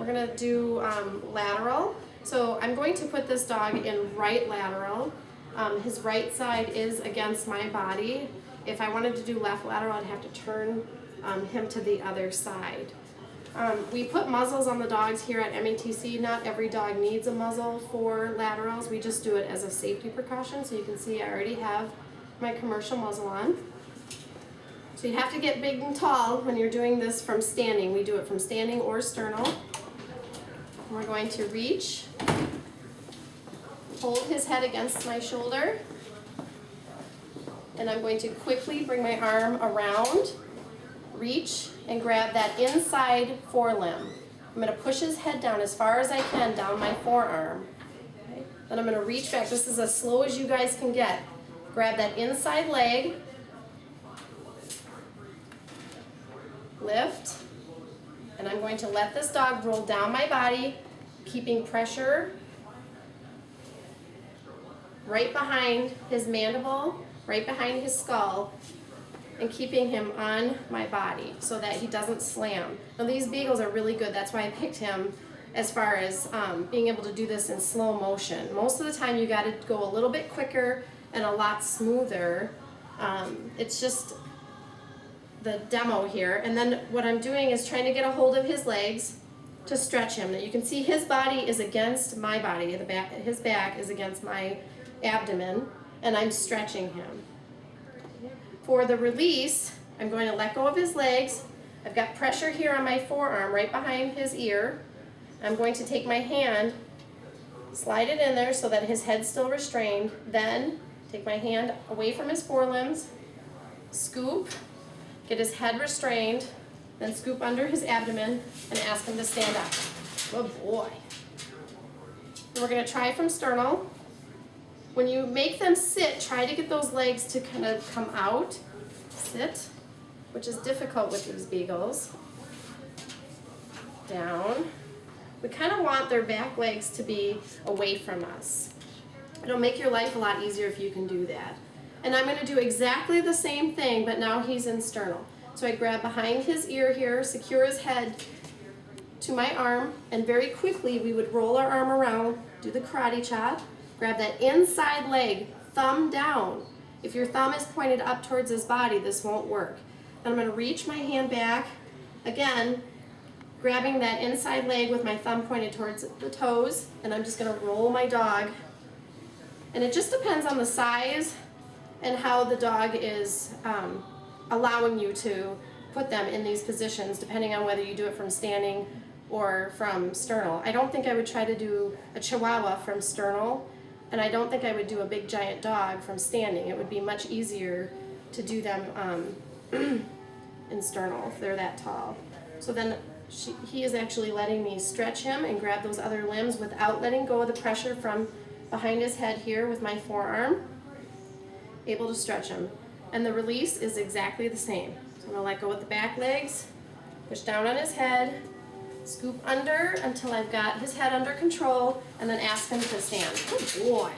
We're gonna do lateral. So I'm going to put this dog in right lateral. His right side is against my body. If I wanted to do left lateral, I'd have to turn him to the other side. We put muzzles on the dogs here at MATC. Not every dog needs a muzzle for laterals. We just do it as a safety precaution. So you can see I already have my commercial muzzle on. So you have to get big and tall when you're doing this from standing. We do it from standing or sternal. We're going to reach, hold his head against my shoulder, and I'm going to quickly bring my arm around, reach, and grab that inside forelimb. I'm going to push his head down as far as I can down my forearm. Okay. Then I'm going to reach back. This is as slow as you guys can get. Grab that inside leg, lift, and I'm going to let this dog roll down my body, keeping pressure right behind his mandible, right behind his skull, and keeping him on my body so that he doesn't slam. Now these beagles are really good. That's why I picked him as far as being able to do this in slow motion. Most of the time you got to go a little bit quicker and a lot smoother. It's just the demo here, and then what I'm doing is trying to get a hold of his legs to stretch him. Now you can see his body is against my body, his back is against my abdomen, and I'm stretching him. For the release, I'm going to let go of his legs. I've got pressure here on my forearm right behind his ear. I'm going to take my hand, slide it in there so that his head's still restrained, then take my hand away from his forelimbs, scoop, get his head restrained, then scoop under his abdomen and ask him to stand up. Good boy. And we're going to try from sternal. When you make them sit, try to get those legs to kind of come out. Sit, which is difficult with these beagles. Down. We kind of want their back legs to be away from us. It'll make your life a lot easier if you can do that. And I'm going to do exactly the same thing, but now he's in sternal. So I grab behind his ear here, secure his head to my arm, and very quickly we would roll our arm around, do the karate chop, grab that inside leg, thumb down. If your thumb is pointed up towards his body, this won't work. Then I'm going to reach my hand back, again, grabbing that inside leg with my thumb pointed towards the toes, and I'm just going to roll my dog. And it just depends on the size and how the dog is allowing you to put them in these positions, depending on whether you do it from standing or from sternal. I don't think I would try to do a Chihuahua from sternal, and I don't think I would do a big giant dog from standing. It would be much easier to do them in sternal if they're that tall. So then he is actually letting me stretch him and grab those other limbs without letting go of the pressure from behind his head here with my forearm. Able to stretch him. And the release is exactly the same. So I'm going to let go with the back legs, push down on his head, scoop under until I've got his head under control, and then ask him to stand. Good boy.